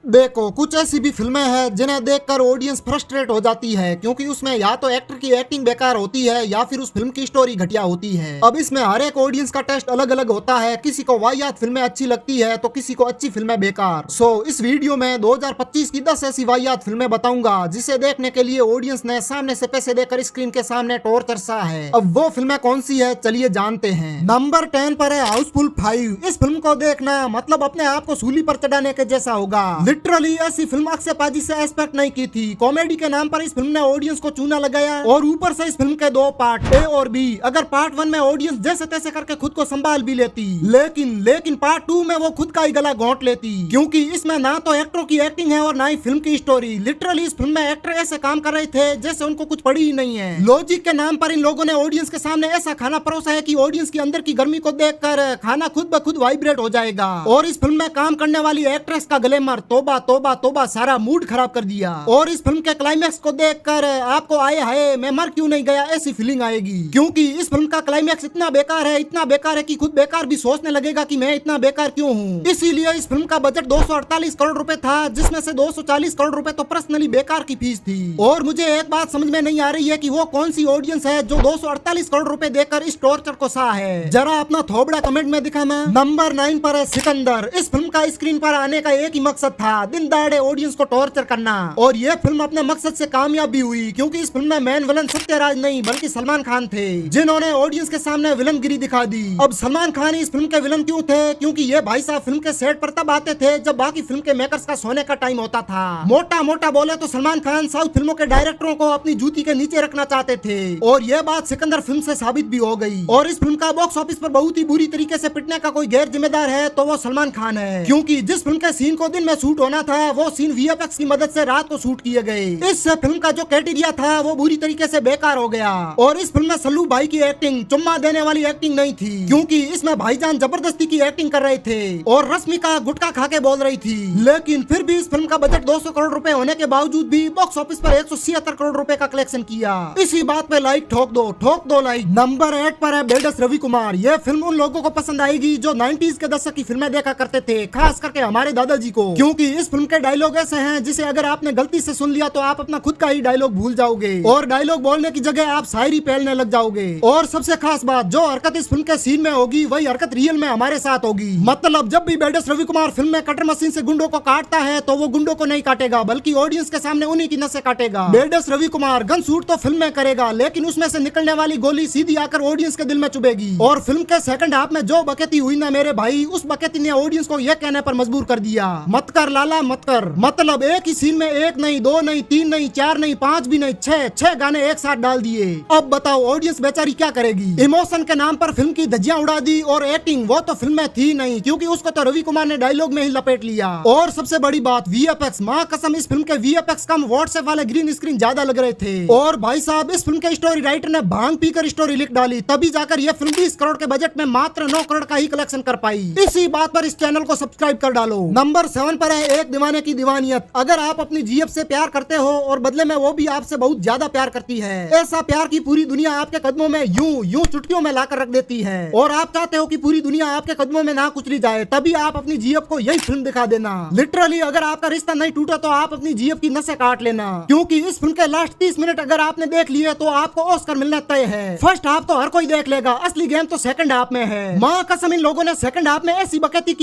देखो, कुछ ऐसी भी फिल्में हैं जिन्हें देखकर ऑडियंस फ्रस्ट्रेट हो जाती है, क्योंकि उसमें या तो एक्टर की एक्टिंग बेकार होती है या फिर उस फिल्म की स्टोरी घटिया होती है। अब इसमें हर एक ऑडियंस का टेस्ट अलग अलग होता है, किसी को वाहियात फिल्में अच्छी लगती है तो किसी को अच्छी फिल्में बेकार। इस वीडियो में 2025 की 10 ऐसी वाहियात फिल्में बताऊंगा जिसे देखने के लिए ऑडियंस ने सामने से पैसे देकर स्क्रीन के सामने टॉर्चर सा है। अब वो फिल्में कौन सी है, चलिए जानते हैं। नंबर 10 पर है हाउसफुल 5। इस फिल्म को देखना मतलब अपने आप को सूली पर चढ़ाने के जैसा होगा। लिटरली ऐसी फिल्म अक्षय पाजी से एक्सपेक्ट नहीं की थी। कॉमेडी के नाम पर इस फिल्म ने ऑडियंस को चूना लगाया और ऊपर से इस फिल्म के 2 पार्ट ए और बी। अगर पार्ट 1 में ऑडियंस जैसे तैसे करके खुद को संभाल भी लेती, लेकिन पार्ट 2 में वो खुद का ही गला घोंट लेती, क्योंकि इसमें ना तो एक्टरों की एक्टिंग है और ना ही फिल्म की स्टोरी। लिटरली इस फिल्म में एक्टर ऐसे काम कर रहे थे जैसे उनको कुछ पड़ी ही नहीं है। लॉजिक के नाम पर इन लोगों ने ऑडियंस के सामने ऐसा खाना परोसा है कि ऑडियंस की अंदर की गर्मी को देखकर खाना खुद ब खुद वाइब्रेट हो जाएगा। और इस फिल्म में काम करने वाली एक्ट्रेस का ग्लैमर तोबा तोबा तोबा सारा मूड खराब कर दिया। और इस फिल्म के क्लाइमैक्स को देखकर आपको आए हाय मैं मर क्यों नहीं गया ऐसी फीलिंग आएगी, क्योंकि इस फिल्म का क्लाइमैक्स इतना बेकार है कि खुद बेकार भी सोचने लगेगा कि मैं इतना बेकार क्यों हूँ। इसीलिए इस फिल्म का बजट 248 करोड़ रुपए था, जिसमें से 240 करोड़ रुपए तो पर्सनली बेकार की फीस थी। और मुझे एक बात समझ में नहीं आ रही है कि वो कौन सी ऑडियंस है जो 248 करोड़ रुपए देकर इस टॉर्चर को सहा है। जरा अपना थोबड़ा कमेंट में दिखाना। नंबर 9 पर है सिकंदर। इस फिल्म का स्क्रीन पर आने का एक ही मकसद था, दिन दहाड़े ऑडियंस को टॉर्चर करना। और ये फिल्म अपने मकसद से कामयाब भी हुई, क्योंकि इस फिल्म में मेन विलन सत्यराज नहीं बल्कि सलमान खान थे, जिन्होंने ऑडियंस के सामने विलन गिरी दिखा दी। अब सलमान खान इस फिल्म के विलन क्यों थे, क्योंकि ये भाई साहब फिल्म के सेट पर तब आते थे जब बाकी फिल्म के मेकर्स का सोने का टाइम होता था। मोटा मोटा बोले तो सलमान खान साउथ फिल्मों के डायरेक्टरों को अपनी जूती के नीचे रखना चाहते थे, और यह बात सिकंदर फिल्म से साबित भी हो गई। और इस फिल्म का बॉक्स ऑफिस पर बहुत ही बुरी तरीके से पिटने का कोई गैर जिम्मेदार है तो वो सलमान खान है, क्योंकि जिस फिल्म के सीन को दिन में शूट होना था वो सीन वीएफएक्स की मदद से रात को शूट किए गए। इससे फिल्म का जो क्राइटेरिया था वो बुरी तरीके से बेकार हो गया। और इस फिल्म में सल्लू भाई की एक्टिंग चुम्मा देने वाली एक्टिंग नहीं थी, क्योंकि इसमें भाईजान जबरदस्ती की एक्टिंग कर रहे थे और रश्मिका गुटखा खा के बोल रही थी। लेकिन फिर भी इस फिल्म का बजट 200 करोड़ रुपए होने के बावजूद भी बॉक्स ऑफिस पर 176 करोड़ रुपए का कलेक्शन किया। इसी बात पे लाइक ठोक दो लाइक। नंबर 8 पर है बेल्डस रवि कुमार। यह फिल्म उन लोगों को पसंद आएगी जो 90s के दशक की फिल्में देखा करते थे, खास करके हमारे दादाजी को, क्योंकि इस फिल्म के डायलॉग ऐसे हैं जिसे अगर आपने गलती से सुन लिया तो आप अपना खुद का ही डायलॉग भूल जाओगे और डायलॉग बोलने की जगह आप शायरी पहलने लग जाओगे। और सबसे खास बात, जो हरकत इस फिल्म के सीन में होगी वही हरकत रियल में हमारे साथ होगी। मतलब जब भी बेल्डस रवि कुमार फिल्म में कटर मशीन से गुंडों को काटता है तो वो गुंडों को नहीं काटेगा बल्कि ऑडियंस के सामने उन्हीं की नसें काटेगा। बेल्डस रवि कुमार गन शूट तो फिल्म में करेगा, लेकिन उसमें से निकलने वाली गोली सीधी आकर ऑडियंस के दिल में चुभेगी। और फिल्म के सेकंड हाफ में जो बकैती हुई ना मेरे भाई, उस बकैती ने ऑडियंस को यह कहने पर मजबूर कर दिया, मत कर लाला मत कर। मतलब एक ही सीन में 1 नहीं 2 नहीं 3 नहीं 4 नहीं 5 भी नहीं 6 गाने एक साथ डाल दिए। अब बताओ ऑडियंस बेचारी क्या करेगी। इमोशन के नाम पर फिल्म की धज्जियां उड़ा दी और एक्टिंग वो तो फिल्म में थी नहीं, क्योंकि उसको तो रवि कुमार ने डायलॉग में ही लपेट लिया। और सबसे बड़ी बात वीएफएक्स, मां कसम इस फिल्म के वीएफएक्स कम व्हाट्सएप वाले ग्रीन स्क्रीन ज्यादा लग रहे थे। और भाई साहब इस फिल्म के स्टोरी राइटर ने भांग पीकर स्टोरी लिख डाली, तभी जाकर यह फिल्म 20 करोड़ के बजट में मात्र 9 करोड़ का ही कलेक्शन कर पाई। इसी बात पर इस चैनल को सब्सक्राइब कर डालो। नंबर 7 पर है एक दीवाने की दीवानियत। अगर आप अपनी जीएफ से प्यार करते हो और बदले में वो भी आपसे बहुत ज्यादा प्यार करती है, ऐसा प्यार की पूरी दुनिया आपके कदमों में यूं चुटकियों में लाकर रख देती है, और आप चाहते हो कि पूरी दुनिया आपके कदमों में ना कुचली जाए, तभी आप अपनी जीएफ को यही फिल्म दिखा देना। लिटरली अगर आपका रिश्ता नहीं टूटा तो आप अपनी जीएफ की नसें काट लेना, क्योंकि इस फिल्म के लास्ट 30 मिनट अगर आपने देख लिए तो आपको ऑस्कर मिलना तय है। फर्स्ट हाफ तो हर कोई देख लेगा, असली गेम तो सेकंड हाफ में है। मां कसम इन लोगों ने सेकंड हाफ में ऐसी बकैती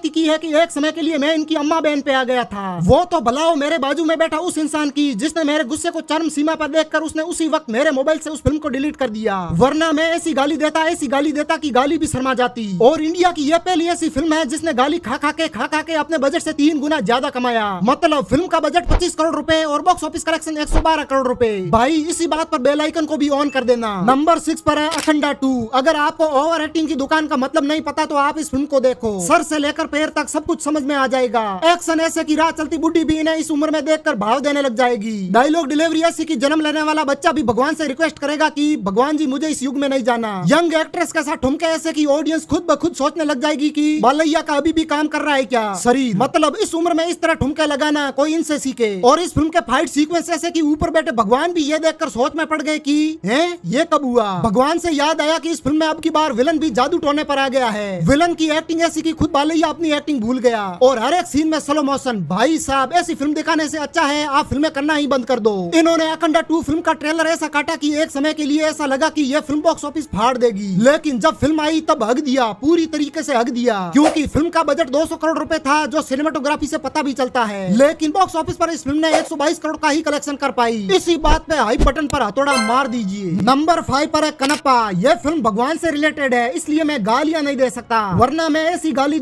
की है कि एक समय के लिए मैं इनकी अम्मा बहन पे आ गया था। वो तो भलाओ मेरे बाजू में बैठा उस इंसान की जिसने मेरे गुस्से को चरम सीमा पर देखकर उसने उसी वक्त मेरे मोबाइल से उस फिल्म को डिलीट कर दिया, वरना मैं ऐसी गाली देता कि गाली भी शर्मा जाती। और इंडिया की यह पहली ऐसी फिल्म है जिसने गाली खा खा के अपने बजट से 3 गुना ज्यादा कमाया। मतलब फिल्म का बजट 25 करोड़ रुपए और बॉक्स ऑफिस कलेक्शन 112 करोड़ रुपए। भाई इसी बात पर बेल आइकन को भी ऑन कर देना। नंबर 6 पर है अखंडा 2। अगर आपको ओवर एक्टिंग की दुकान का मतलब नहीं पता तो आप इस फिल्म को देखो, सर से लेकर पैर तक सब कुछ समझ में आ जाएगा। एक्शन ऐसे की राह चलती बुढ़ी भी इन्हें इस उम्र में देखकर भाव देने लग जाएगी। डायलॉग डिलीवरी ऐसी की जन्म लेने वाला बच्चा भी भगवान से रिक्वेस्ट करेगा कि भगवान जी मुझे इस युग में नहीं जाना। यंग एक्ट्रेस के साथ ठुमके ऐसे की ऑडियंस खुद ब खुद सोचने लग जाएगी कि बालैया का अभी भी काम कर रहा है क्या शरीर। मतलब इस उम्र में इस तरह ठुमके लगाना कोई इनसे सीखे। और इस फिल्म के फाइट सीक्वेंस ऐसे की ऊपर बैठे भगवान भी ये देखकर सोच में पड़ गए कि ये कब हुआ। भगवान से याद आया कि इस फिल्म में अब की बार विलन भी जादू टोने पर आ गया है। विलन की एक्टिंग ऐसी की खुद बालैया अपनी एक्टिंग भूल गया और हर एक सीन में स्लो मोशन। भाई साहब ऐसी फिल्म दिखाने से अच्छा है आप फिल्में करना ही बंद कर दो। इन्होंने अखंडा 2 फिल्म का ट्रेलर ऐसा काटा कि एक समय के लिए ऐसा लगा कि यह फिल्म बॉक्स ऑफिस फाड़ देगी, लेकिन जब फिल्म आई तब हग दिया, पूरी तरीके से हग दिया, क्योंकि फिल्म का बजट 200 करोड़ रुपए था, जो सिनेमेटोग्राफी से पता भी चलता है। लेकिन बॉक्स ऑफिस पर इस फिल्म ने 122 करोड़ का ही कलेक्शन कर पाई। इसी बात पे हाई बटन पर हथौड़ा मार दीजिए। नंबर 5 पर है कनप्पा। यह फिल्म भगवान से रिलेटेड है, इसलिए मैं गालियां नहीं दे सकता, वरना मैं ऐसी गाली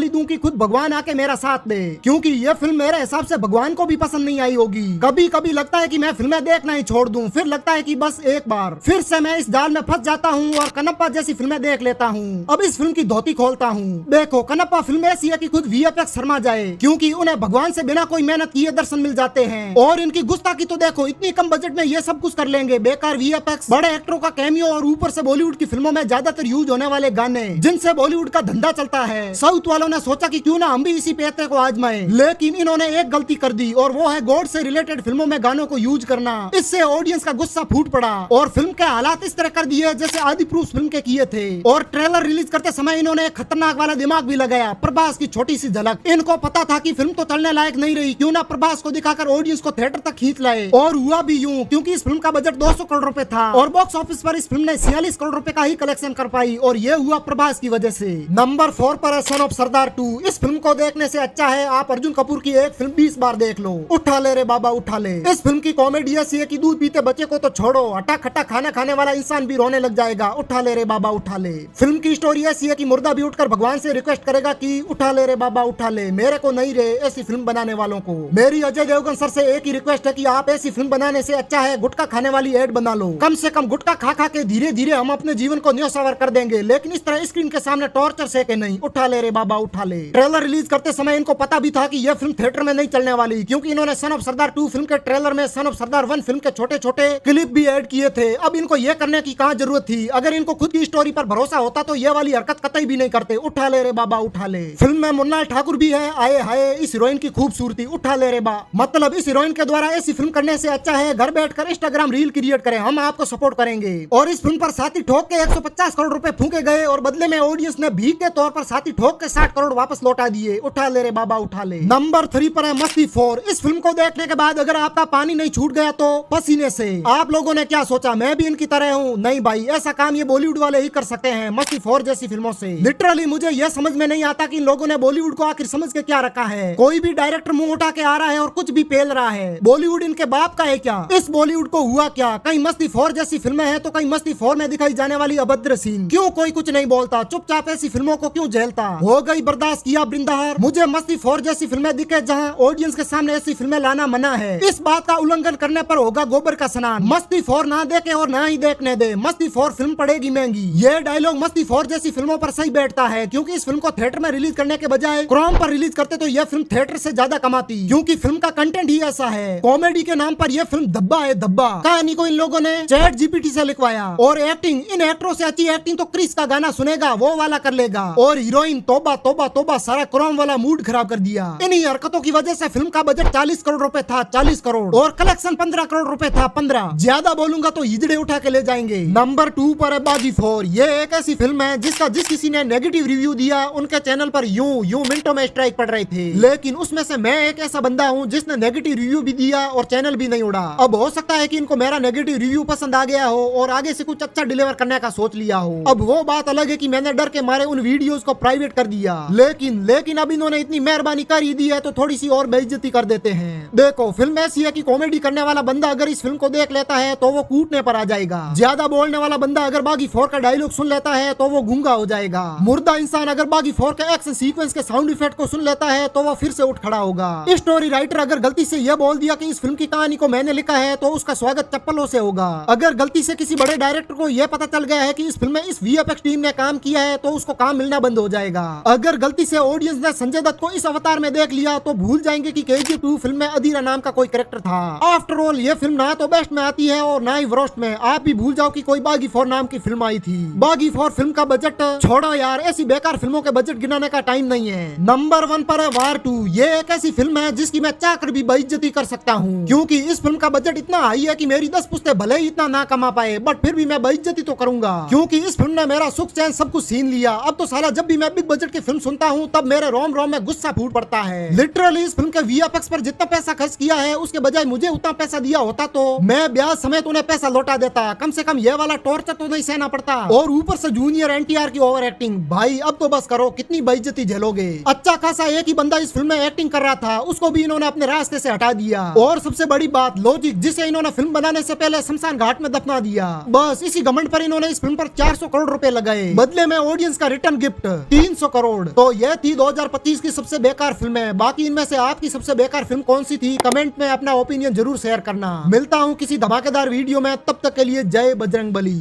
दूं कि खुद भगवान आके मेरा साथ दे, क्योंकि यह फिल्म मेरे हिसाब से भगवान को भी पसंद नहीं आई होगी। कभी कभी लगता है कि मैं फिल्में देखना ही छोड़ दूं, फिर लगता है कि बस एक बार, फिर से मैं इस जाल में फंस जाता हूं और कनप्पा जैसी फिल्में देख लेता हूं। अब इस फिल्म की धोती खोलता हूं। देखो कनप्पा फिल्म ऐसी है कि खुद वीएफएक्स शर्मा जाए, क्योंकि उन्हें भगवान से बिना कोई मेहनत किए दर्शन मिल जाते हैं। और इनकी गुस्ताखी तो देखो, इतनी कम बजट में ये सब कुछ कर लेंगे। बेकार वीएफएक्स, बड़े एक्टरों का कैमियो और ऊपर से बॉलीवुड की फिल्मों में ज्यादातर यूज होने वाले गाने, जिनसे बॉलीवुड का धंधा चलता है। साउथ वालों ने सोचा कि क्यों ना हम भी इसी पेते को आजमाएं, लेकिन इन्होंने एक गलती कर दी, और वो है गॉड से रिलेटेड फिल्मों में गानों को यूज करना। इससे ऑडियंस का गुस्सा फूट पड़ा और फिल्म के हालात इस तरह कर दिए जैसे आदि पुरुष फिल्म के किए थे। और ट्रेलर रिलीज करते समय इन्होंने एक खतरनाक वाला दिमाग भी लगाया, प्रभास की छोटी सी झलक। इनको पता था कि फिल्म तो चलने लायक नहीं रही, क्यों ना प्रभास को दिखाकर ऑडियंस को थिएटर तक खींच लाए। और हुआ भी यूं, क्योंकि इस फिल्म का बजट 200 करोड़ रुपए था और बॉक्स ऑफिस पर इस फिल्म ने 46 करोड़ रुपए का ही कलेक्शन कर पाई, और ये हुआ प्रभास की वजह से। नंबर 4 पर है सन ऑफ सरदार 2। इस फिल्म को देखने से अच्छा है आप अर्जुन कपूर की एक फिल्म 20 बार देख लो। उठा ले रे बाबा उठा ले। इस फिल्म की कॉमेडी ऐसी है कि दूध पीते बच्चे को तो छोड़ो, हटा खट्टा खाना खाने वाला इंसान भी रोने लग जाएगा। उठा ले रे बाबा उठा ले। फिल्म की स्टोरी ऐसी है कि मुर्दा भी उठकर भगवान से रिक्वेस्ट करेगा कि उठा ले रे बाबा उठा ले, मेरे को नहीं रे। ऐसी फिल्म बनाने वालों को मेरी अजय देवगन सर से एक ही रिक्वेस्ट है कि आप ऐसी फिल्म बनाने से अच्छा है गुटखा खाने वाली एड बना लो। कम से कम गुटखा खा खा के धीरे धीरे हम अपने जीवन को न्योसावर कर देंगे, लेकिन इस तरह स्क्रीन के सामने टॉर्चर से के नहीं। उठा ले रे बाबा उठा ले। ट्रेलर रिलीज करते समय इनको पता भी था कि यह फिल्म थिएटर में नहीं चलने वाली, क्योंकि इन्होंने सन ऑफ सरदार 2 फिल्म के ट्रेलर में सन ऑफ सरदार 1 फिल्म के छोटे छोटे क्लिप भी ऐड किए थे। अब इनको यह करने की कहां जरूरत थी? अगर इनको खुद की स्टोरी पर भरोसा होता तो यह वाली हरकत कतई भी नहीं करते। उठा ले रे बाबा उठा ले। फिल्म में मुन्ना ठाकुर भी है। आए हाय इस हीरोइन की खूबसूरती। उठा ले रे बा। मतलब इस हीरोइन के द्वारा ऐसी फिल्म करने से अच्छा है घर बैठकर इंस्टाग्राम रील क्रिएट करें, हम आपको सपोर्ट करेंगे। और इस फिल्म पर साथी ठोक के 150 करोड़ रुपए फूके गए और बदले में ऑडियंस ने भीख के तौर पर साथी ठोक के 60 करोड़ वापस लौटा दिए। उठा ले रे बाबा उठा ले। नंबर 3 पर है मस्ती 4। इस फिल्म को देखने के बाद अगर आपका पानी नहीं छूट गया तो पसीने से। आप लोगों ने क्या सोचा मैं भी इनकी तरह हूँ? नहीं भाई, ऐसा काम ये बॉलीवुड वाले ही कर सकते हैं मस्ती 4 जैसी फिल्मों से। लिटरली मुझे यह समझ में नहीं आता कि इन लोगों ने बॉलीवुड को आखिर समझ के क्या रखा है। कोई भी डायरेक्टर मुंह उठा के आ रहा है और कुछ भी पेल रहा है। बॉलीवुड इनके बाप का है क्या? इस बॉलीवुड को हुआ क्या? कहीं मस्ती 4 जैसी फिल्में हैं तो कहीं मस्ती 4 में दिखाई जाने वाली अभद्र सीन। क्यों कोई कुछ नहीं बोलता? चुपचाप ऐसी फिल्मों को क्यों झेलता? हो गई बर्दाश्त किया वृंदाहार। मुझे मस्ती 4 जैसी फिल्में दिखे जहां ऑडियंस के सामने ऐसी फिल्में लाना मना है, इस बात का उल्लंघन करने पर होगा गोबर का स्नान। मस्ती 4 ना देखे और ना ही देखने दे। मस्ती 4 फिल्म पड़ेगी महंगी। ये डायलॉग मस्ती 4 जैसी फिल्मों पर सही बैठता है, क्योंकि इस फिल्म को थिएटर में रिलीज करने के बजाय क्रोम पर रिलीज करते तो यह फिल्म थिएटर से ज्यादा कमाती, क्योंकि फिल्म का कंटेंट ही ऐसा है। कॉमेडी के नाम पर यह फिल्म धब्बा है धब्बा। कहानी को इन लोगों ने चैट जीपीटी से लिखवाया। और एक्टिंग, इन एक्टरों से अच्छी एक्टिंग तो क्रिस का गाना सुनेगा वो वाला कर लेगा। और हीरोइन तोबा तोबा तोबा, सारा क्रोम वाला मूड खराब कर दिया। इन्हीं हरकतों की वजह से फिल्म का बजट 40 करोड़ रुपए था, 40 करोड़, और कलेक्शन 15 करोड़ रुपए था, 15। ज्यादा बोलूंगा तो हिजड़े उठा के ले जाएंगे। नंबर 2 पर है बागी 4। ये एक ऐसी फिल्म है जिसका जिस किसी ने नेगेटिव रिव्यू दिया उनके चैनल पर यूं मिनटों में स्ट्राइक पड़ रहे थे। लेकिन उसमें से मैं एक ऐसा बंदा हूँ जिसने नेगेटिव रिव्यू भी दिया और चैनल भी नहीं उड़ा। अब हो सकता है कि इनको मेरा नेगेटिव रिव्यू पसंद आ गया हो और आगे से कुछ अच्छा डिलीवर करने का सोच लिया हो। अब वो बात अलग है कि मैंने डर के मारे उन वीडियोस को प्राइवेट कर दिया, लेकिन अब इन्होंने इतनी मेहरबानी कर ही दी है तो थोड़ी सी और बेइज्जती कर देते हैं। देखो फिल्म ऐसी है कि कॉमेडी करने वाला बंदा अगर इस फिल्म को देख लेता है तो वो कूटने पर आ जाएगा। ज्यादा बोलने वाला बंदा अगर बागी 4 का डायलॉग सुन लेता है तो वो गूंगा हो जाएगा। मुर्दा इंसान अगर बागी 4 के एक्शन सीक्वेंस के साउंड इफेक्ट को सुन लेता है तो वो फिर से उठ खड़ा होगा। स्टोरी राइटर अगर गलती से यह बोल दिया कि इस फिल्म की कहानी को मैंने लिखा है तो उसका स्वागत चप्पलों से होगा। अगर गलती से किसी बड़े डायरेक्टर को यह पता चल गया है कि इस फिल्म में इस वीएफएक्स टीम ने काम किया है तो उसको काम मिलना बंद हो जाएगा। अगर गलती से ऑडियंस ने संजय दत्त को इस अवतार में देख लिया तो भूल जाएंगे कि केजीएफ 2 फिल्म में अधीरा नाम का कोई कैरेक्टर था। आफ्टर ऑल ये फिल्म ना तो बेस्ट में आती है और ना ही वर्स्ट में। आप भी भूल जाओ कि कोई बागी 4 नाम की फिल्म आई थी। बागी 4 फिल्म का बजट छोड़ो यार, ऐसी बेकार फिल्मों के बजट गिनाने का टाइम नहीं है। नंबर 1 पर है वार 2। ये एक ऐसी फिल्म है जिसकी मैं चाहकर भी बेइज्जती कर सकता हूँ, क्योंकि इस फिल्म का बजट इतना हाई है कि मेरी 10 पुश्ते भले ही इतना ना कमा पाए बट फिर भी मैं बेइज्जती तो करूंगा, क्योंकि इस फिल्म ने मेरा सुख चैन सब कुछ छीन लिया। अब तो साला जब भी मैं बिग बजट की फिल्म सुनता हूँ तब मेरे रोम रोम में गुस्सा फूट पड़ता है। लिटरली इस फिल्म के वीएफएक्स पर जितना पैसा खर्च किया है उसके बजाय मुझे उतना पैसा दिया होता तो मैं ब्याज समेत उन्हें पैसा लौटा देता। कम से कम ये वाला टॉर्चर तो नहीं सहना पड़ता। और ऊपर से जूनियर एनटीआर की ओवर एक्टिंग, भाई अब तो बस करो, कितनी बेइज्जती झेलोगे। अच्छा खासा एक ही बंदा इस फिल्म में एक्टिंग कर रहा था, उसको भी इन्होंने अपने रास्ते से हटा दिया। और सबसे बड़ी बात लॉजिक, जिसे इन्होंने फिल्म बनाने से पहले शमशान घाट में दफना दिया। बस इसी घमंड पर इन्होंने इस फिल्म पर 400 करोड़ रुपए लगाए, बदले में ऑडियंस का रिटर्न गिफ्ट 300 करोड़। तो यह थी 2025 की सबसे बेकार फिल्में। बाकी इनमें से आपकी सबसे बेकार फिल्म कौन सी थी, कमेंट में अपना ओपिनियन जरूर शेयर करना। मिलता हूँ किसी धमाकेदार वीडियो में, तब तक के लिए जय बजरंगबली।